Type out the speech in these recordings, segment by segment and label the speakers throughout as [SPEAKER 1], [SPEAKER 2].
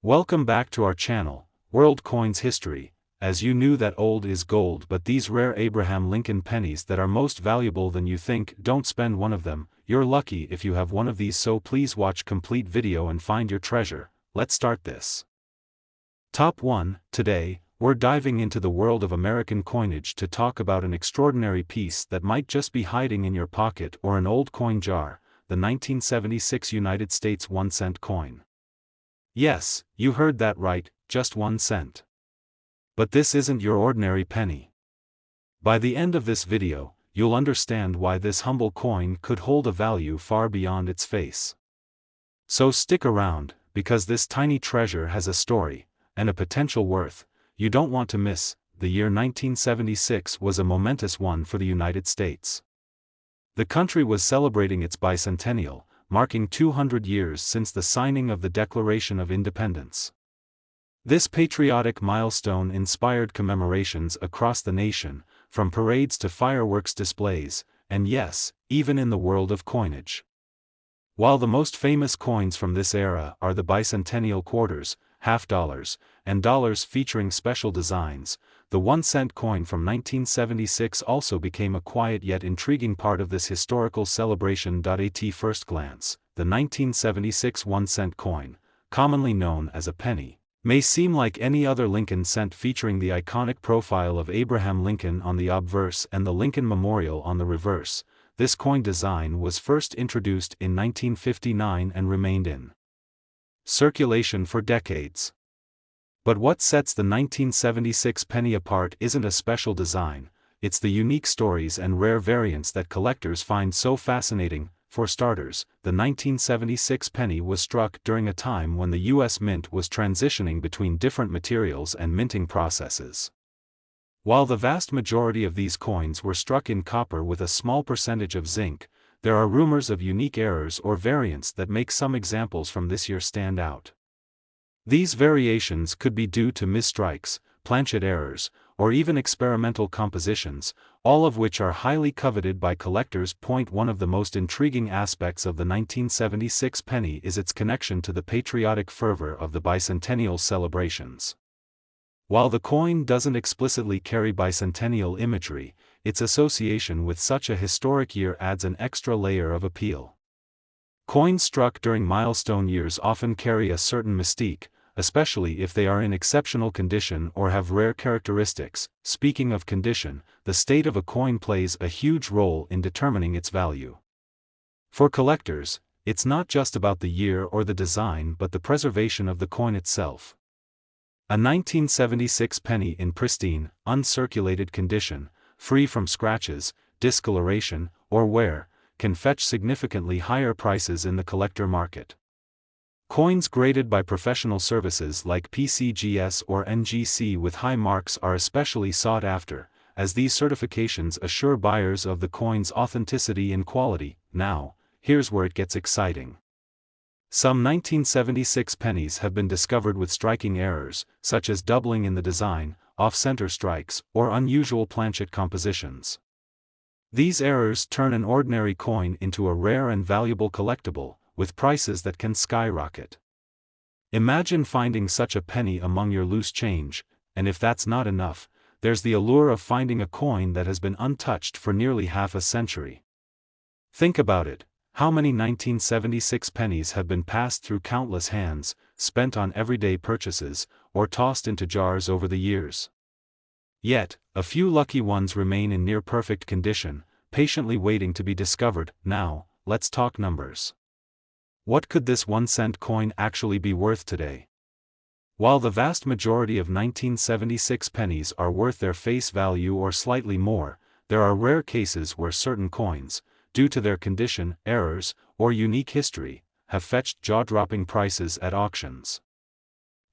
[SPEAKER 1] Welcome back to our channel, World Coins History. As you knew that old is gold, but these rare Abraham Lincoln pennies that are most valuable than you think, don't spend one of them. You're lucky if you have one of these, so please watch complete video and find your treasure. Let's start this. Top 1. Today, we're diving into the world of American coinage to talk about an extraordinary piece that might just be hiding in your pocket or an old coin jar, the 1976 United States 1-cent coin. Yes, you heard that right, just 1 cent. But this isn't your ordinary penny. By the end of this video, you'll understand why this humble coin could hold a value far beyond its face. So stick around, because this tiny treasure has a story, and a potential worth you don't want to miss. The year 1976 was a momentous one for the United States. The country was celebrating its bicentennial, marking 200 years since the signing of the Declaration of Independence. This patriotic milestone inspired commemorations across the nation, from parades to fireworks displays, and yes, even in the world of coinage. While the most famous coins from this era are the bicentennial quarters, half dollars, and dollars featuring special designs, the 1-cent coin from 1976 also became a quiet yet intriguing part of this historical celebration. At first glance, the 1976 1-cent coin, commonly known as a penny, may seem like any other Lincoln cent, featuring the iconic profile of Abraham Lincoln on the obverse and the Lincoln Memorial on the reverse. This coin design was first introduced in 1959 and remained in circulation for decades. But what sets the 1976 penny apart isn't a special design, it's the unique stories and rare variants that collectors find so fascinating. For starters, the 1976 penny was struck during a time when the U.S. Mint was transitioning between different materials and minting processes. While the vast majority of these coins were struck in copper with a small percentage of zinc, there are rumors of unique errors or variants that make some examples from this year stand out. These variations could be due to misstrikes, planchet errors, or even experimental compositions, all of which are highly coveted by collectors. One of the most intriguing aspects of the 1976 penny is its connection to the patriotic fervor of the bicentennial celebrations. While the coin doesn't explicitly carry bicentennial imagery, its association with such a historic year adds an extra layer of appeal. Coins struck during milestone years often carry a certain mystique, especially if they are in exceptional condition or have rare characteristics. Speaking of condition, the state of a coin plays a huge role in determining its value. For collectors, it's not just about the year or the design but the preservation of the coin itself. A 1976 penny in pristine, uncirculated condition, free from scratches, discoloration, or wear, can fetch significantly higher prices in the collector market. Coins graded by professional services like PCGS or NGC with high marks are especially sought after, as these certifications assure buyers of the coin's authenticity and quality. Now, here's where it gets exciting. Some 1976 pennies have been discovered with striking errors, such as doubling in the design, off-center strikes, or unusual planchet compositions. These errors turn an ordinary coin into a rare and valuable collectible, with prices that can skyrocket. Imagine finding such a penny among your loose change, and if that's not enough, there's the allure of finding a coin that has been untouched for nearly half a century. Think about it, how many 1976 pennies have been passed through countless hands, spent on everyday purchases, or tossed into jars over the years? Yet, a few lucky ones remain in near-perfect condition, patiently waiting to be discovered. Now, let's talk numbers. What could this 1-cent coin actually be worth today? While the vast majority of 1976 pennies are worth their face value or slightly more, there are rare cases where certain coins, due to their condition, errors, or unique history, have fetched jaw-dropping prices at auctions.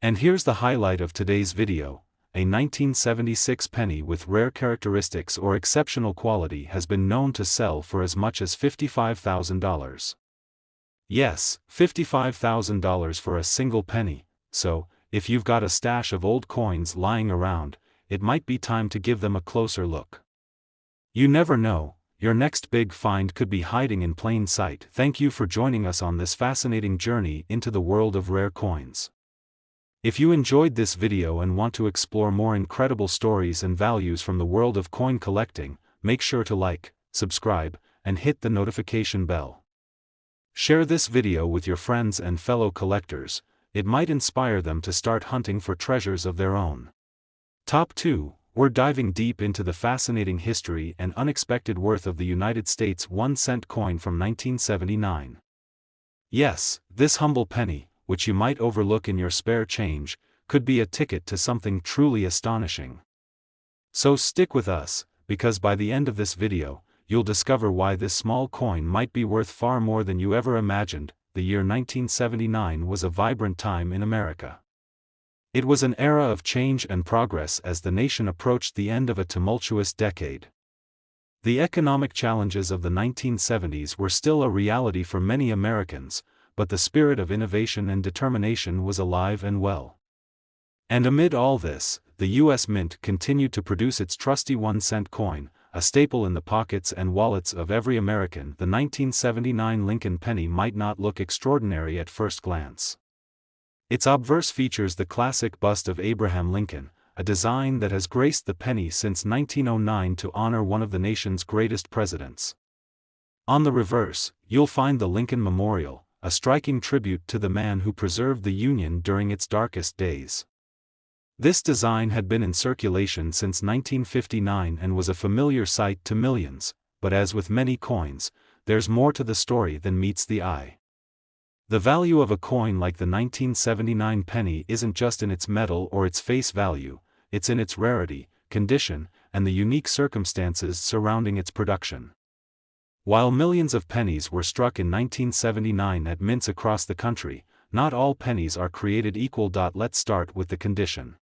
[SPEAKER 1] And here's the highlight of today's video: a 1976 penny with rare characteristics or exceptional quality has been known to sell for as much as $55,000. Yes, $55,000 for a single penny. So, if you've got a stash of old coins lying around, it might be time to give them a closer look. You never know, your next big find could be hiding in plain sight. Thank you for joining us on this fascinating journey into the world of rare coins. If you enjoyed this video and want to explore more incredible stories and values from the world of coin collecting, make sure to like, subscribe, and hit the notification bell. Share this video with your friends and fellow collectors. It might inspire them to start hunting for treasures of their own. Top 2. We're diving deep into the fascinating history and unexpected worth of the United States 1-cent coin from 1979. Yes, this humble penny, which you might overlook in your spare change, could be a ticket to something truly astonishing. So stick with us, because by the end of this video, you'll discover why this small coin might be worth far more than you ever imagined. The year 1979 was a vibrant time in America. It was an era of change and progress as the nation approached the end of a tumultuous decade. The economic challenges of the 1970s were still a reality for many Americans, but the spirit of innovation and determination was alive and well. And amid all this, the U.S. Mint continued to produce its trusty 1-cent coin, a staple in the pockets and wallets of every American. The 1979 Lincoln penny might not look extraordinary at first glance. Its obverse features the classic bust of Abraham Lincoln, a design that has graced the penny since 1909 to honor one of the nation's greatest presidents. On the reverse, you'll find the Lincoln Memorial, a striking tribute to the man who preserved the Union during its darkest days. This design had been in circulation since 1959 and was a familiar sight to millions, but as with many coins, there's more to the story than meets the eye. The value of a coin like the 1979 penny isn't just in its metal or its face value, it's in its rarity, condition, and the unique circumstances surrounding its production. While millions of pennies were struck in 1979 at mints across the country, not all pennies are created equal. Let's start with the condition.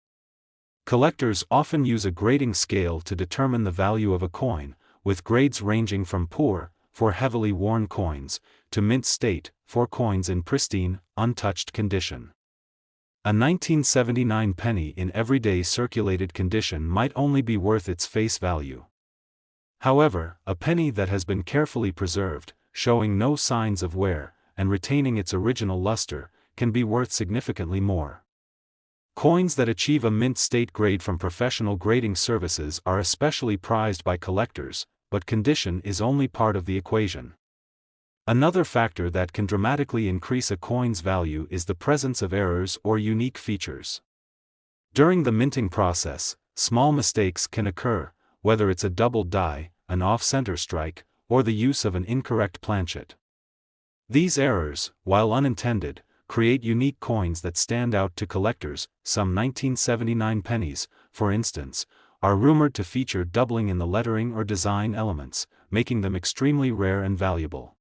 [SPEAKER 1] Collectors often use a grading scale to determine the value of a coin, with grades ranging from poor, for heavily worn coins, to mint state, for coins in pristine, untouched condition. A 1979 penny in everyday circulated condition might only be worth its face value. However, a penny that has been carefully preserved, showing no signs of wear, and retaining its original luster, can be worth significantly more. Coins that achieve a mint state grade from professional grading services are especially prized by collectors, but condition is only part of the equation. Another factor that can dramatically increase a coin's value is the presence of errors or unique features. During the minting process, small mistakes can occur, whether it's a doubled die, an off-center strike, or the use of an incorrect planchet. These errors, while unintended, create unique coins that stand out to collectors. Some 1979 pennies, for instance, are rumored to feature doubling in the lettering or design elements, making them extremely rare and valuable.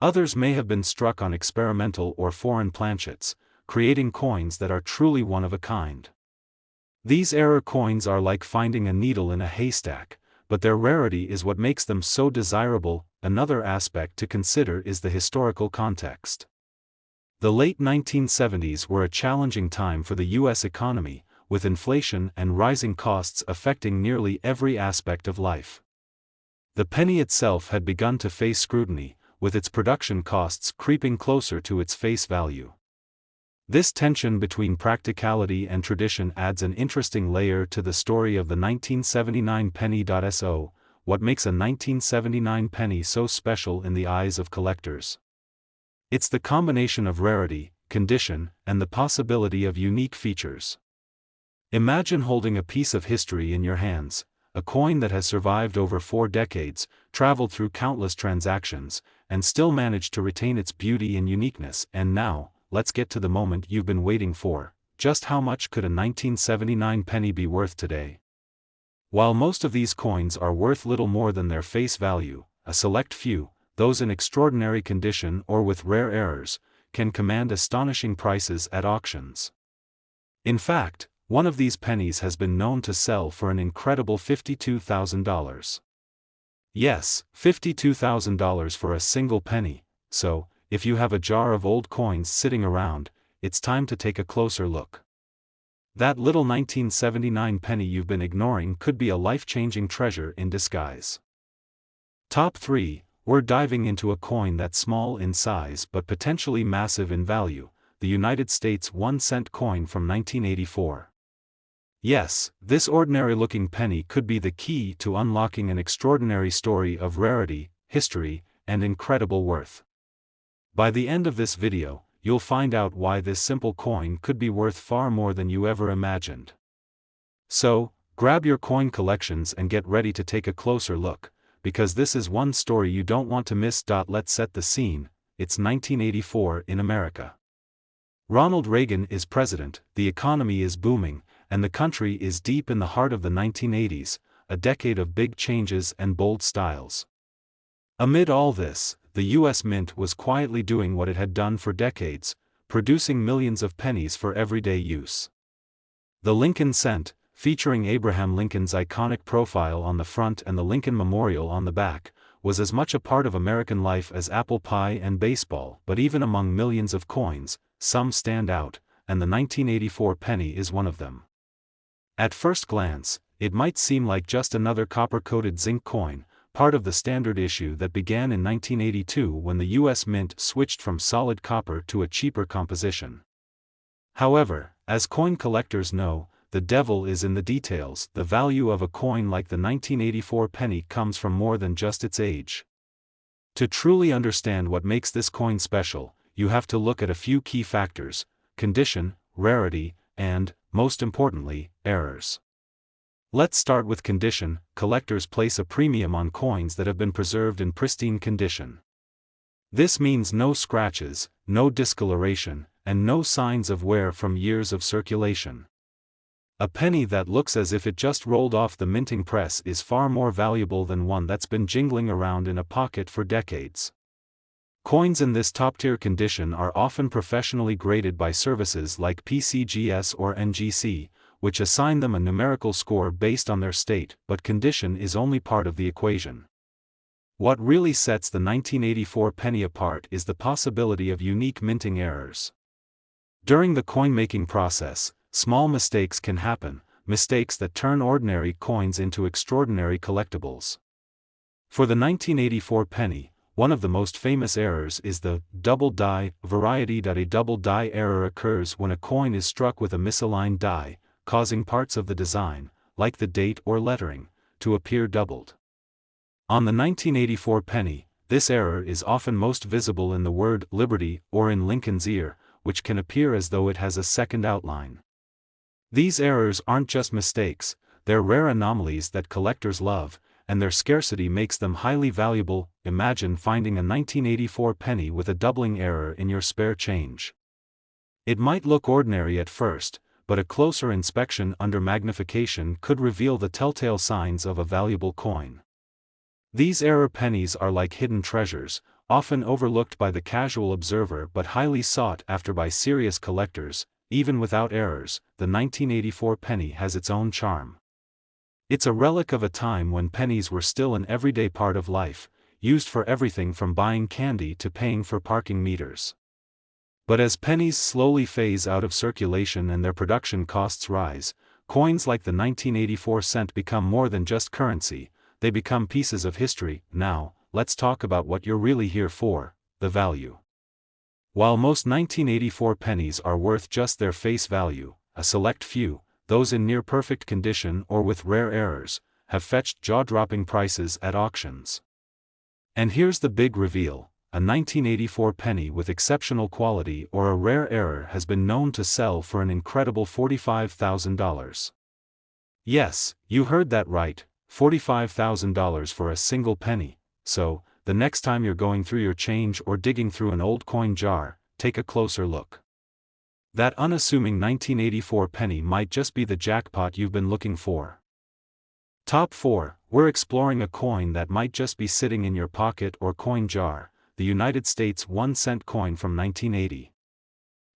[SPEAKER 1] Others may have been struck on experimental or foreign planchets, creating coins that are truly one of a kind. These error coins are like finding a needle in a haystack, but their rarity is what makes them so desirable. Another aspect to consider is the historical context. The late 1970s were a challenging time for the U.S. economy, with inflation and rising costs affecting nearly every aspect of life. The penny itself had begun to face scrutiny, with its production costs creeping closer to its face value. This tension between practicality and tradition adds an interesting layer to the story of the 1979 penny. So, what makes a 1979 penny so special in the eyes of collectors? It's the combination of rarity, condition, and the possibility of unique features. Imagine holding a piece of history in your hands, a coin that has survived over 4 decades, traveled through countless transactions, and still managed to retain its beauty and uniqueness. And now, let's get to the moment you've been waiting for. Just how much could a 1979 penny be worth today? While most of these coins are worth little more than their face value, a select few, those in extraordinary condition or with rare errors, can command astonishing prices at auctions. In fact, one of these pennies has been known to sell for an incredible $52,000. Yes, $52,000 for a single penny. So, if you have a jar of old coins sitting around, it's time to take a closer look. That little 1979 penny you've been ignoring could be a life-changing treasure in disguise. Top 3. We're diving into a coin that's small in size but potentially massive in value, the United States 1-cent coin from 1984. Yes, this ordinary-looking penny could be the key to unlocking an extraordinary story of rarity, history, and incredible worth. By the end of this video, you'll find out why this simple coin could be worth far more than you ever imagined. So, grab your coin collections and get ready to take a closer look, because this is one story you don't want to miss. Let's set the scene. It's 1984 in America. Ronald Reagan is president, the economy is booming, and the country is deep in the heart of the 1980s, a decade of big changes and bold styles. Amid all this, the U.S. Mint was quietly doing what it had done for decades, producing millions of pennies for everyday use. The Lincoln cent, featuring Abraham Lincoln's iconic profile on the front and the Lincoln Memorial on the back, was as much a part of American life as apple pie and baseball. But even among millions of coins, some stand out, and the 1984 penny is one of them. At first glance, it might seem like just another copper-coated zinc coin, part of the standard issue that began in 1982 when the U.S. Mint switched from solid copper to a cheaper composition. However, as coin collectors know, the devil is in the details. The value of a coin like the 1984 penny comes from more than just its age. To truly understand what makes this coin special, you have to look at a few key factors: condition, rarity, and, most importantly, errors. Let's start with condition. Collectors place a premium on coins that have been preserved in pristine condition. This means no scratches, no discoloration, and no signs of wear from years of circulation. A penny that looks as if it just rolled off the minting press is far more valuable than one that's been jingling around in a pocket for decades. Coins in this top-tier condition are often professionally graded by services like PCGS or NGC, which assign them a numerical score based on their state, but condition is only part of the equation. What really sets the 1984 penny apart is the possibility of unique minting errors. During the coin-making process, small mistakes can happen, mistakes that turn ordinary coins into extraordinary collectibles. For the 1984 penny, one of the most famous errors is the double die variety. A double die error occurs when a coin is struck with a misaligned die, causing parts of the design, like the date or lettering, to appear doubled. On the 1984 penny, this error is often most visible in the word Liberty or in Lincoln's ear, which can appear as though it has a second outline. These errors aren't just mistakes, they're rare anomalies that collectors love, and their scarcity makes them highly valuable. Imagine finding a 1984 penny with a doubling error in your spare change. It might look ordinary at first, but a closer inspection under magnification could reveal the telltale signs of a valuable coin. These error pennies are like hidden treasures, often overlooked by the casual observer but highly sought after by serious collectors. Even without errors, the 1984 penny has its own charm. It's a relic of a time when pennies were still an everyday part of life, used for everything from buying candy to paying for parking meters. But as pennies slowly phase out of circulation and their production costs rise, coins like the 1984 cent become more than just currency, they become pieces of history. Now, let's talk about what you're really here for: the value. While most 1984 pennies are worth just their face value, a select few, those in near-perfect condition or with rare errors, have fetched jaw-dropping prices at auctions. And here's the big reveal: a 1984 penny with exceptional quality or a rare error has been known to sell for an incredible $45,000. Yes, you heard that right, $45,000 for a single penny. So, the next time you're going through your change or digging through an old coin jar, take a closer look. That unassuming 1984 penny might just be the jackpot you've been looking for. Top 4, we're exploring a coin that might just be sitting in your pocket or coin jar, the United States 1-cent coin from 1980.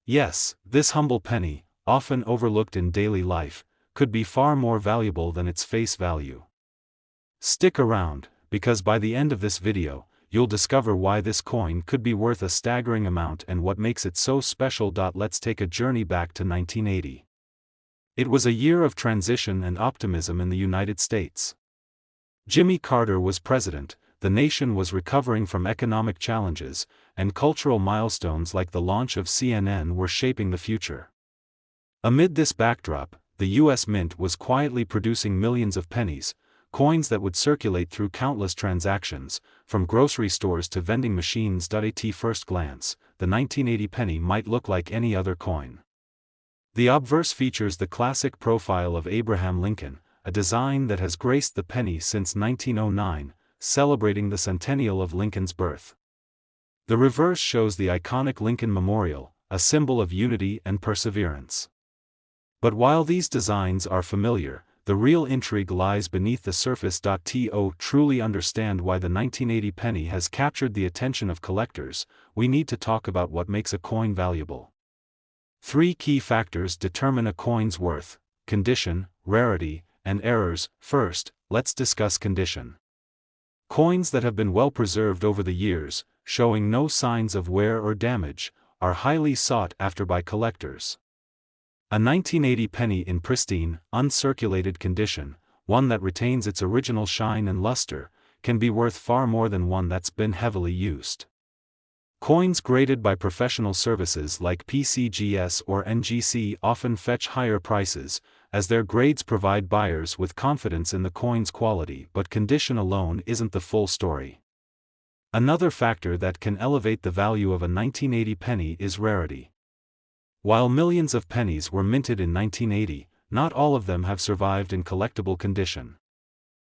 [SPEAKER 1] Yes, this humble penny, often overlooked in daily life, could be far more valuable than its face value. Stick around, because by the end of this video, you'll discover why this coin could be worth a staggering amount and what makes it so special. Let's take a journey back to 1980. It was a year of transition and optimism in the United States. Jimmy Carter was president, the nation was recovering from economic challenges, and cultural milestones like the launch of CNN were shaping the future. Amid this backdrop, the U.S. Mint was quietly producing millions of pennies, coins that would circulate through countless transactions, from grocery stores to vending machines. At first glance, the 1980 penny might look like any other coin. The obverse features the classic profile of Abraham Lincoln, a design that has graced the penny since 1909, celebrating the centennial of Lincoln's birth. The reverse shows the iconic Lincoln Memorial, a symbol of unity and perseverance. But while these designs are familiar, the real intrigue lies beneath the surface. To truly understand why the 1980 penny has captured the attention of collectors, we need to talk about what makes a coin valuable. 3 key factors determine a coin's worth: condition, rarity, and errors. First, let's discuss condition. Coins that have been well preserved over the years, showing no signs of wear or damage, are highly sought after by collectors. A 1980 penny in pristine, uncirculated condition, one that retains its original shine and luster, can be worth far more than one that's been heavily used. Coins graded by professional services like PCGS or NGC often fetch higher prices, as their grades provide buyers with confidence in the coin's quality. But condition alone isn't the full story. Another factor that can elevate the value of a 1980 penny is rarity. While millions of pennies were minted in 1980, not all of them have survived in collectible condition.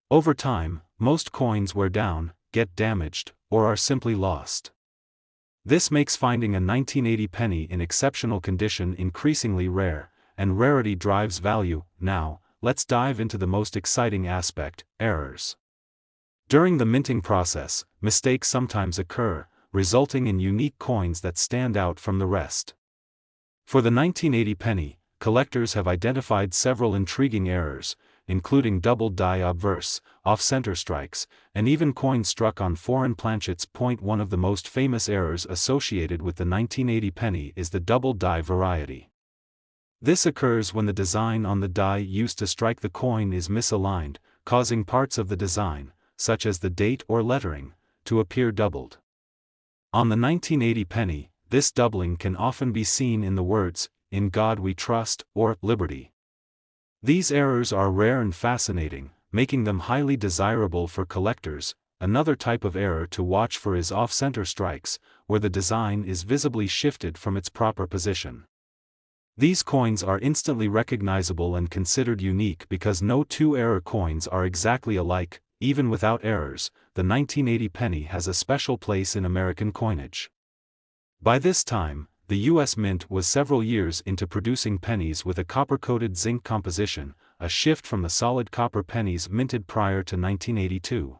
[SPEAKER 1] Over time, most coins wear down, get damaged, or are simply lost. This makes finding a 1980 penny in exceptional condition increasingly rare, and rarity drives value. Now, let's dive into the most exciting aspect: errors. During the minting process, mistakes sometimes occur, resulting in unique coins that stand out from the rest. For the 1980 penny, collectors have identified several intriguing errors, including doubled die obverse, off-center strikes, and even coins struck on foreign planchets. One of the most famous errors associated with the 1980 penny is the doubled die variety. This occurs when the design on the die used to strike the coin is misaligned, causing parts of the design, such as the date or lettering, to appear doubled. On the 1980 penny, this doubling can often be seen in the words, "In God We Trust," or "Liberty." These errors are rare and fascinating, making them highly desirable for collectors. Another type of error to watch for is off-center strikes, where the design is visibly shifted from its proper position. These coins are instantly recognizable and considered unique because no two error coins are exactly alike. Even without errors, the 1980 penny has a special place in American coinage. By this time, the U.S. Mint was several years into producing pennies with a copper-coated zinc composition, a shift from the solid copper pennies minted prior to 1982.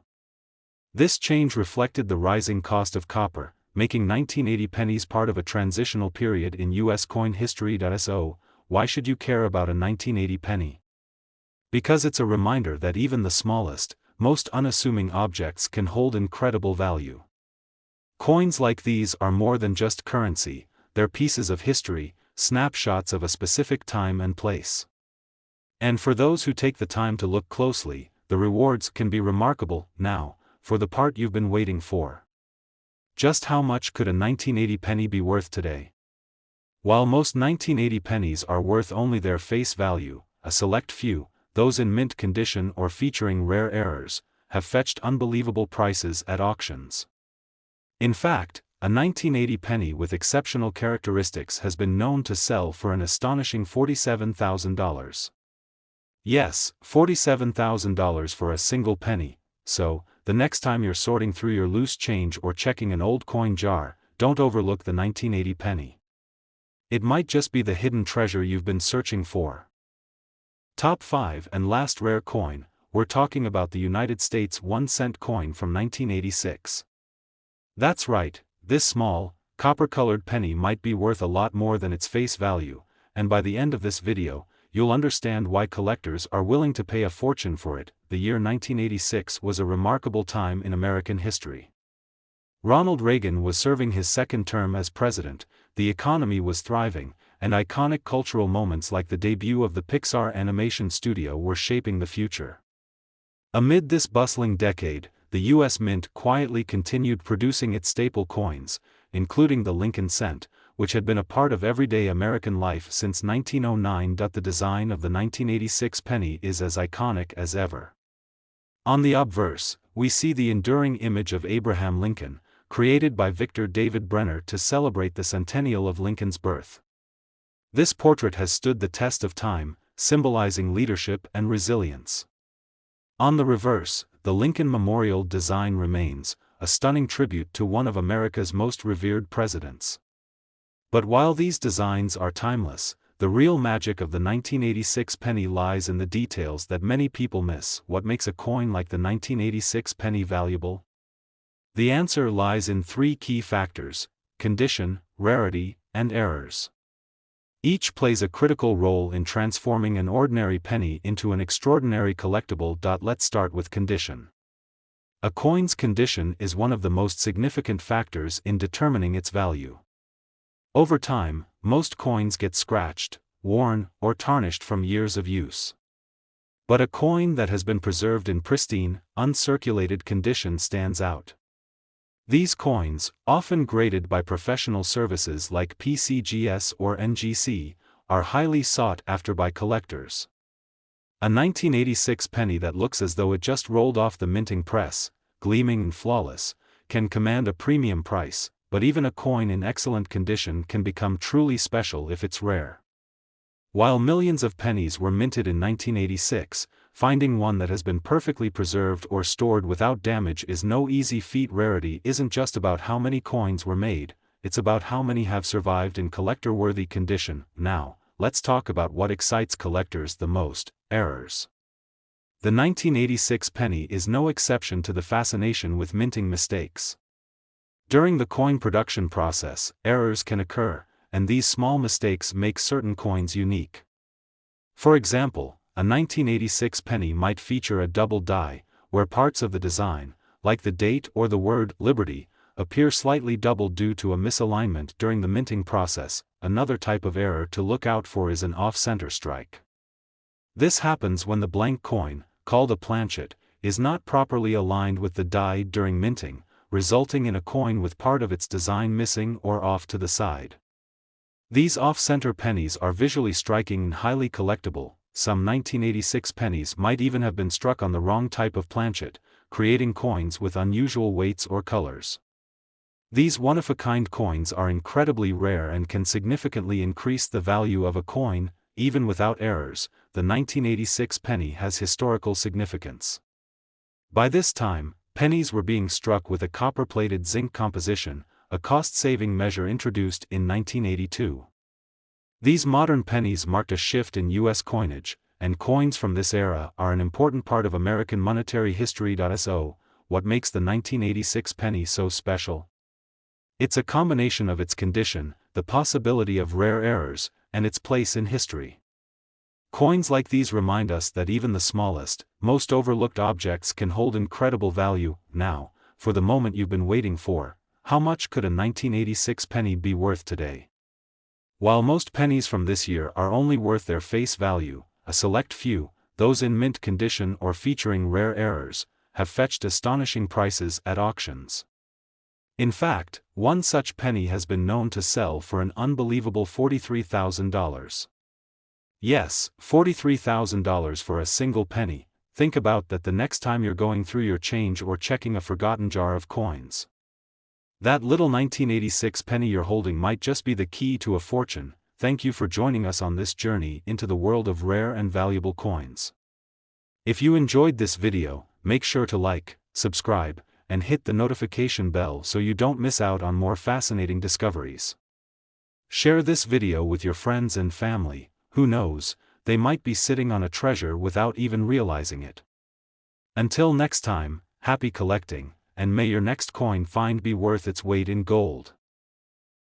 [SPEAKER 1] This change reflected the rising cost of copper, making 1980 pennies part of a transitional period in U.S. coin history. So, why should you care about a 1980 penny? Because it's a reminder that even the smallest, most unassuming objects can hold incredible value. Coins like these are more than just currency, they're pieces of history, snapshots of a specific time and place. And for those who take the time to look closely, the rewards can be remarkable. Now, for the part you've been waiting for. Just how much could a 1980 penny be worth today? While most 1980 pennies are worth only their face value, a select few, those in mint condition or featuring rare errors, have fetched unbelievable prices at auctions. In fact, a 1980 penny with exceptional characteristics has been known to sell for an astonishing $47,000. Yes, $47,000 for a single penny. So, the next time you're sorting through your loose change or checking an old coin jar, don't overlook the 1980 penny. It might just be the hidden treasure you've been searching for. Top 5 and last rare coin, we're talking about the United States 1-cent coin from 1986. That's right, this small, copper-colored penny might be worth a lot more than its face value, and by the end of this video, you'll understand why collectors are willing to pay a fortune for it. The year 1986 was a remarkable time in American history. Ronald Reagan was serving his second term as president, the economy was thriving, and iconic cultural moments like the debut of the Pixar animation studio were shaping the future. Amid this bustling decade, the U.S. Mint quietly continued producing its staple coins, including the Lincoln cent, which had been a part of everyday American life since 1909. The design of the 1986 penny is as iconic as ever. On the obverse, we see the enduring image of Abraham Lincoln, created by Victor David Brenner to celebrate the centennial of Lincoln's birth. This portrait has stood the test of time, symbolizing leadership and resilience. On the reverse, the Lincoln Memorial design remains, a stunning tribute to one of America's most revered presidents. But while these designs are timeless, the real magic of the 1986 penny lies in the details that many people miss. What makes a coin like the 1986 penny valuable? The answer lies in three key factors: condition, rarity, and errors. Each plays a critical role in transforming an ordinary penny into an extraordinary collectible. Let's start with condition. A coin's condition is one of the most significant factors in determining its value. Over time, most coins get scratched, worn, or tarnished from years of use. But a coin that has been preserved in pristine, uncirculated condition stands out. These coins, often graded by professional services like PCGS or NGC, are highly sought after by collectors. A 1986 penny that looks as though it just rolled off the minting press, gleaming and flawless, can command a premium price, but even a coin in excellent condition can become truly special if it's rare. While millions of pennies were minted in 1986, finding one that has been perfectly preserved or stored without damage is no easy feat. Rarity isn't just about how many coins were made, it's about how many have survived in collector-worthy condition. Now, let's talk about what excites collectors the most: errors. The 1986 penny is no exception to the fascination with minting mistakes. During the coin production process, errors can occur, and these small mistakes make certain coins unique. For example, a 1986 penny might feature a double die, where parts of the design, like the date or the word "Liberty," appear slightly doubled due to a misalignment during the minting process. Another type of error to look out for is an off-center strike. This happens when the blank coin, called a planchet, is not properly aligned with the die during minting, resulting in a coin with part of its design missing or off to the side. These off-center pennies are visually striking and highly collectible. Some 1986 pennies might even have been struck on the wrong type of planchet, creating coins with unusual weights or colors. These one-of-a-kind coins are incredibly rare and can significantly increase the value of a coin. Even without errors, the 1986 penny has historical significance. By this time, pennies were being struck with a copper-plated zinc composition, a cost-saving measure introduced in 1982. These modern pennies marked a shift in U.S. coinage, and coins from this era are an important part of American monetary history. So, what makes the 1986 penny so special? It's a combination of its condition, the possibility of rare errors, and its place in history. Coins like these remind us that even the smallest, most overlooked objects can hold incredible value. Now, for the moment you've been waiting for: how much could a 1986 penny be worth today? While most pennies from this year are only worth their face value, a select few, those in mint condition or featuring rare errors, have fetched astonishing prices at auctions. In fact, one such penny has been known to sell for an unbelievable $43,000. Yes, $43,000 for a single penny. Think about that the next time you're going through your change or checking a forgotten jar of coins. That little 1986 penny you're holding might just be the key to a fortune. Thank you for joining us on this journey into the world of rare and valuable coins. If you enjoyed this video, make sure to like, subscribe, and hit the notification bell so you don't miss out on more fascinating discoveries. Share this video with your friends and family. Who knows, they might be sitting on a treasure without even realizing it. Until next time, happy collecting, and may your next coin find be worth its weight in gold.